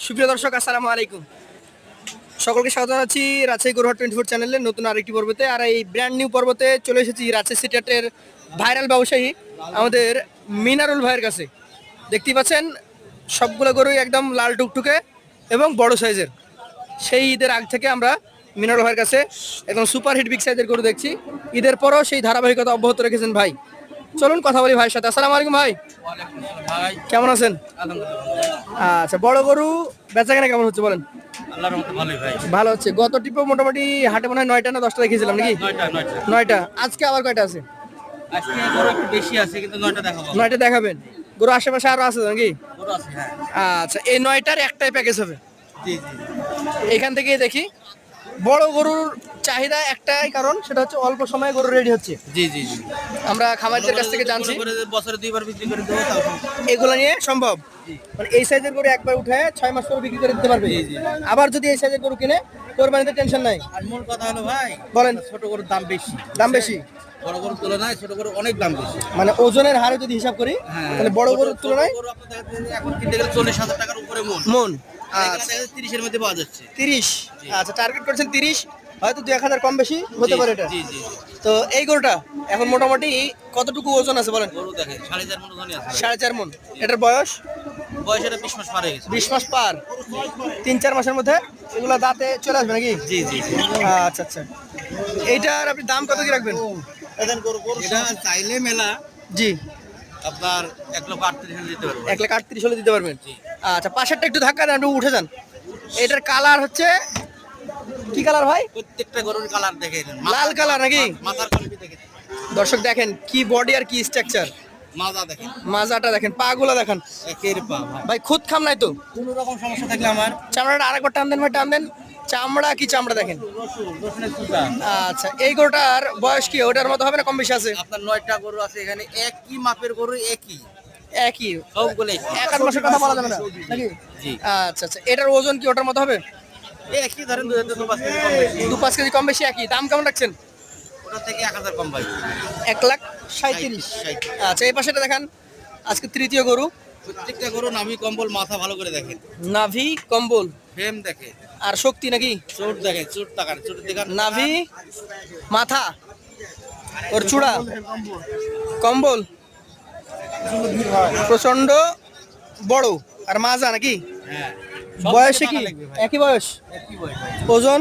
সুপ্রিয় দর্শক, আসসালামু আলাইকুম। সকলকে স্বাগত জানাচ্ছি রাজশাহী গরুহাট 24 চ্যানেলের নতুন আরেকটি পর্বতে। আর এই ব্র্যান্ড নিউ পর্বতে চলে এসেছি রাজশাহী সিটিহাটের ভাইরাল ব্যবসায়ী আমাদের মিনারুল ভাইয়ের কাছে। দেখতেই পাচ্ছেন সবগুলো গরুই একদম লাল টুকটুকে এবং বড় সাইজের। সেই ঈদের আগ থেকে আমরা মিনারুল ভাইয়ের কাছে একদম সুপার হিট বিগ সাইজের গরু দেখছি। ঈদের পরও সেই ধারাবাহিকতা অব্যাহত রেখেছেন ভাই। চলুন কথা বলি ভাইয়ের সাথে। আসসালামু আলাইকুম ভাই, কেমন আছেন? আচ্ছা, বড় গরু বেচা কেনা কেমন হচ্ছে বলেন? ভালো হচ্ছে। গত টিপে মোটামুটি হাটে মনে হয় 9টা না 10টা রেখেছিলাম নাকি? 9টা। আজকে আবার কয়টা আছে? নয়টা দেখাবেন। গরু আশেপাশে আরো আছে নাকি? আচ্ছা, এই 9টার একটাই প্যাকেজ হবে। এখান থেকে দেখি বড় গরুর চাহিদা একটাই, কারণ সেটা হচ্ছে অল্প সময়ে গরু রেডি হচ্ছে। আমরা খামারদের কাছ থেকে জানছি বছরে 2বার বিক্রি করে দেবো, তাও এগুলো নিয়ে সম্ভব। মানে এই সাইজের গরু একবার উঠে 6 মাস পরে বিক্রি করে দিতে পারবে। আবার যদি এই সাইজের গরু কিনে কোরবানিতে টেনশন নাই। আর মূল কথা হলো ভাই, বলেন। ছোট গরুর দাম বেশি। দাম বেশি? বড় গরুর তুলনায় ছোট গরু অনেক দাম বেশি। মানে ওজনের হারে যদি হিসাব করি তাহলে বড় গরুর তুলনায় গরু আপনাদের এখন কিনতে গেলে 40,000 টাকার উপরে মন। আচ্ছা, 30-এর মধ্যে পাওয়া যাচ্ছে। 30। আচ্ছা, টার্গেট করছেন 30, হয়তো 2-1000 কম বেশি হতে পারে এটা। জি জি। তো এই গরুটা এখন মোটামুটি কতটুকু ওজন আছে বলেন? গরু দেখেন 4.5 মন ওজনই আছে। 4.5 মন। এটার বয়স? বয়স এটা 20 মাস পার হয়ে গেছে। 20 মাস পার। 3-4 মাসের মধ্যে এগুলা দাঁতে চলে আসবে নাকি? জি জি। আচ্ছা আচ্ছা, এইটার আপনি দাম কত কি রাখবেন? এটা চাইলে মেলা জি, আপনার 1,38,000 দিতে পারবো। 1,38,000 হলে দিতে পারবেন। আচ্ছা, পাশেরটা একটু ধাক্কা দেন, একটু উঠে যান। এটার কালার হচ্ছে কি কালার ভাই? প্রত্যেকটা গরুর কালার দেখে লাল কালার নাকি? মাথার কোয়ালিটি দেখে দর্শক দেখেন কি বডি আর কি স্ট্রাকচার। মাজা দেখেন, মাজাটা দেখেন, পা গুলা দেখেন একের পা ভাই। ভাই। খুদ খাম নাই তো? কোনো রকম সমস্যা থাকলে আমার চামড়াটা আরেকবার টান দেন ভাই, টান দেন। চামড়া কি চামড়া দেখেন। রসুনের চুটা। আচ্ছা, এই গরুটার বয়স কি ওটার মতো হবে না কম বেশি আছে? আপনার 9টা গরু আছে এখানে, একই মাপের গরু, একই একই সবগুলোই। 1-8 মাসের কথা বলা যাবে না নাকি? জি। আচ্ছা আচ্ছা, এটার ওজন কি ওটার মতো হবে? একই ধরেন 2-5 কেজি কম বেশি। 2-5 কেজি কম বেশি একই। দাম কেমন রাখছেন? ওটা থেকে 1000 কম ভাই। 1,37,000। আচ্ছা, এই পাশেটা দেখান। আজকে তৃতীয় গরু। প্রত্যেকটা গরু নাভি কম্বল মাথা ভালো করে দেখেন, নাভি কম্বল ফ্রেম দেখে, আর শক্তি নাকি? চোট দেখে, চোট তাকান, চোট দেখান। নাভি, মাথা, ওর চূড়া, কম্বল প্রচন্ড বড় আর মাজা নাকি? হ্যাঁ। বয়সে কি একই বয়স? একই বয়স ভাই। ওজন?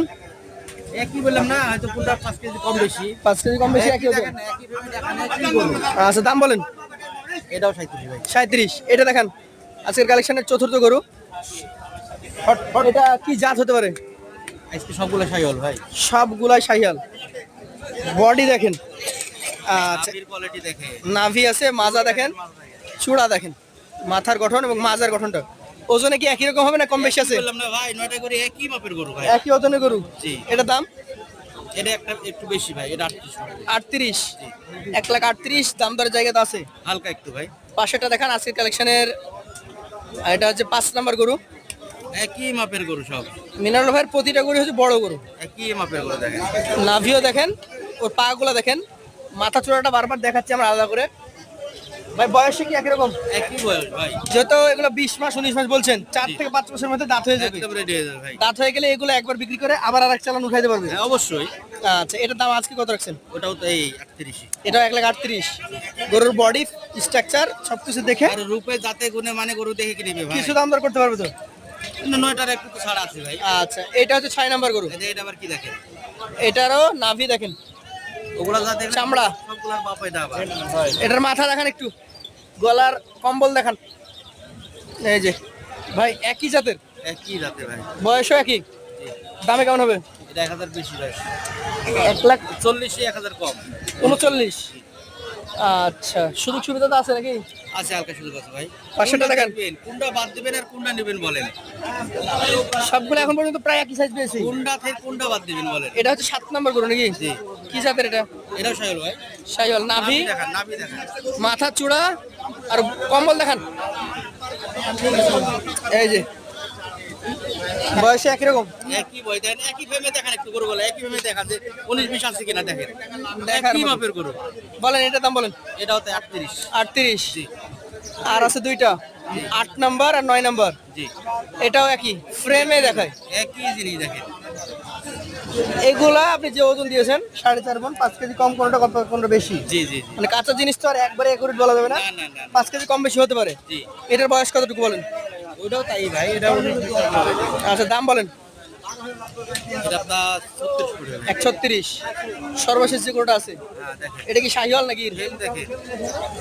একই বললাম না, হয়তো কোনটা 5 কেজি কম বেশি। 5 কেজি কম বেশি একই ওজন। দেখেন, একই ফ্রেমে দেখেন, একই গরু। আচ্ছা, দাম বলেন। এটাও 37 ভাই। 37। এটা দেখান, আজকের কালেকশনের চতুর্থ গরু। এটা কি জাত হতে পারে? আজকে সবগুলো শাহিওয়াল ভাই। সবগুলাই শাহিয়াল। বডি দেখেন। আচ্ছা, নাভির কোয়ালিটি দেখে, নাভি আছে, মাজা দেখেন, চূড়া দেখেন, মাথার গঠন এবং মাজার গঠনটা। ওজনে কি একই রকম হবে না কম বেশি আছে? বললাম না ভাই, 9টা করে একই মাপের গরু ভাই। একই ওজনের গরু। জি। এটার দাম? এটা একটা একটু বেশি ভাই, এটা 38 টাকা। 38। 1,38,000 দাম দরের জায়গাতে আছে। হালকা একটু ভাই। পাশেটা দেখান আজকের কালেকশনের। এটা হচ্ছে 5 নাম্বার গরু। একই মাপের গরু সব। মিনারুল ভাইয়ের প্রতিটা গরু হচ্ছে বড় গরু। একই মাপের গরু দেখেন। নাভিও দেখেন, ওর পা গুলা দেখেন, মাথা চূড়াটা বারবার দেখাচ্ছি আমরা আলাদা করে। ভাই বয়সে কি একই রকম? একই বয়স ভাই। যেহেতু এগুলো 20 মাস 19 মাস বলছেন, 4 থেকে 5 মাসের মধ্যে দাঁত হয়ে যাবে। একদম রেডি হয়ে যাবে ভাই। দাঁত হয়ে গেলে এগুলো একবার বিক্রি করে আবার আরেক চালান উঠাইতে পারবে। হ্যাঁ অবশ্যই। আচ্ছা, এটার দাম আজকে কত রাখছেন? ওটাও তো এই 38। এটা 1,38,000। গরুর বডি স্ট্রাকচার সবকিছু দেখে আর রূপে জাতে গুণে মানে গরু দেখে কিনবে ভাই। কিছু দাম দর করতে পারবে তো? কিন্তু 9টার একটু তো ছাড় আছে ভাই। আচ্ছা, এটা হচ্ছে 6 নাম্বার গরু। এটা আবার কি দেখেন, এটারও নাভি দেখেন, ওগুলা জাতে চামড়া। সবগুলার বাপাই দাবা। এটার মাথা দেখান একটু, গলার কম্বল দেখান। এই যে ভাই একই জাতের, একই জাতে ভাই। বয়সও একই। দামে কেমন হবে? এটা 1000 বেশি ভাই। 1,40,000। 1000 কম 39। আচ্ছা, সুযোগ সুবিধা তো আছে নাকি? আছে, হালকা সুযোগ আছে ভাই। পাঁচশোটা দেখেন। কোনটা বাদ দিবেন আর কোনটা নেবেন বলেন? সবগুলো এখন পর্যন্ত প্রায় একই সাইজ পেয়েছি। কোনটা থেকে কোনটা বাদ দিবেন বলেন? এটা হচ্ছে 7 নাম্বার গরু নাকি? জি। কি জাতের এটা? এটাও শাহিওয়াল ভাই। শাহিওয়াল। নাভি, দেখেন, নাভি দেখেন। মাথা চূড়া আর কম্বল দেখান। এই যে বয়সে একই রকম। একই বই দেখেন, একই ফ্রেমে দেখেন, একটু গরু বলে একই ফ্রেমে দেখা যে 19-20 আছে কিনা দেখেন। দেখার একই মতো। মাপের গরু। বলেন এটার দাম বলেন। এটা হতে 38। 38। জি। আর আছে দুইটা। 8 নাম্বার আর 9 নাম্বার, জি এটাও একই ফ্রেমে দেখায়। একই জিনিস দেখেন। এগুলা আপনি যে ওজন দিয়েছেন 4.5 মণ, 5 কেজি কম কোনটা কোনটা বেশি? জি জি জি। মানে কাঁচা জিনিস তো আর একবারে একুরেট বলা যাবে না, না না না 5 কেজি কম বেশি হতে পারে। জি। এটার বয়স কতটুকু বলেন? ওটাও তাই ভাই, এটা 19 হবে। আচ্ছা দাম বলেন। এটা আপনার 36 ফুট হবে। 136 সর্বশেষ যে গরুটা আছে, হ্যাঁ দেখেন, এটা কি শাহিওয়াল নাকি? ফ্রেম দেখেন।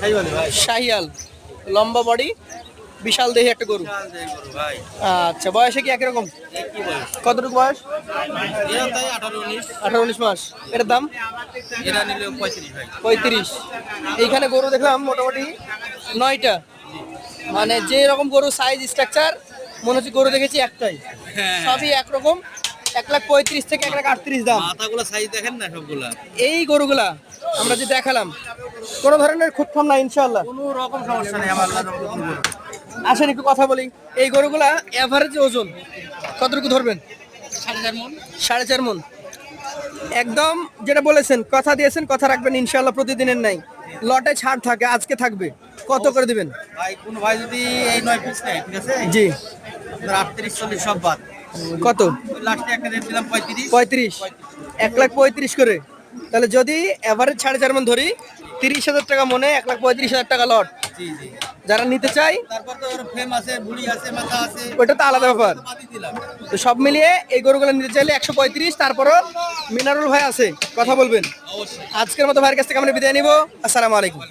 তাই বলে ভাই, শাহিয়াল, লম্বা বডি, বিশাল দেহি একটা গরু। বিশাল দেহ গরু ভাই। আচ্ছা বয়সে কি একই রকম? একই বয়স। কতটুকু বয়স? এটাও তাই 18 19। 18-19 মাস। এটার দাম এটা নিলে 35 ভাই। 35। এইখানে গরু দেখলাম মোটামুটি 9টা, মানে যে রকম গরু সাইজ স্ট্রাকচার মনে হচ্ছে গরু দেখেছি একটাই, হ্যাঁ। সবই একরকম। 1,35,000 থেকে 1,38,000 দাম। মাথাগুলো সাইজ দেখেন না সবগুলা। এই গরুগুলা আমরা যে দেখালাম কোনো ধরনের খুঁতখাম না ইনশাআল্লাহ। কোনো রকম সমস্যা নেই আমার আল্লাহর রহমতে কোনো গরু। আসেন একটু কথা বলি। এই গরুগুলা এভারেজ ওজন কতটুকু ধরবেন? 4.5 মণ। 4.5 মণ। একদম যেটা বলেছেন, কথা দিয়েছেন, কথা রাখবেন ইনশাআল্লাহ। প্রতিদিনের নাই, লটে ছাড় থাকে, আজকে থাকবে। কত করে দিবেন? ভাই কোন ভাই যদি এই 9 পিস নেয়, ঠিক আছে, জি। আপনার 38 40 সব বাদ। কত? লাস্টে একটা রেট দিলাম 35। 35। 1,35,000 করে। তাহলে যদি এভারেজ 4.5 মণ ধরি, 30,000 টাকা মনে, 1,35,000 টাকা লট। জি জি। যারা নিতে চাই তারপর তো ওর ফ্রেম আছে, বুড়ি আছে, মাথা আছে, ওইটা তো আলাদা ব্যাপার। বাদি দিলাম। তো সব মিলিয়ে এই গরুগুলো নিতে চাইলে 135। তারপরও মিনারুল ভাই আছে, কথা বলবেন। অবশ্যই। আজকের মতো ভাইয়ের কাছ থেকে আমরা বিদায় নিব। আসসালামু আলাইকুম।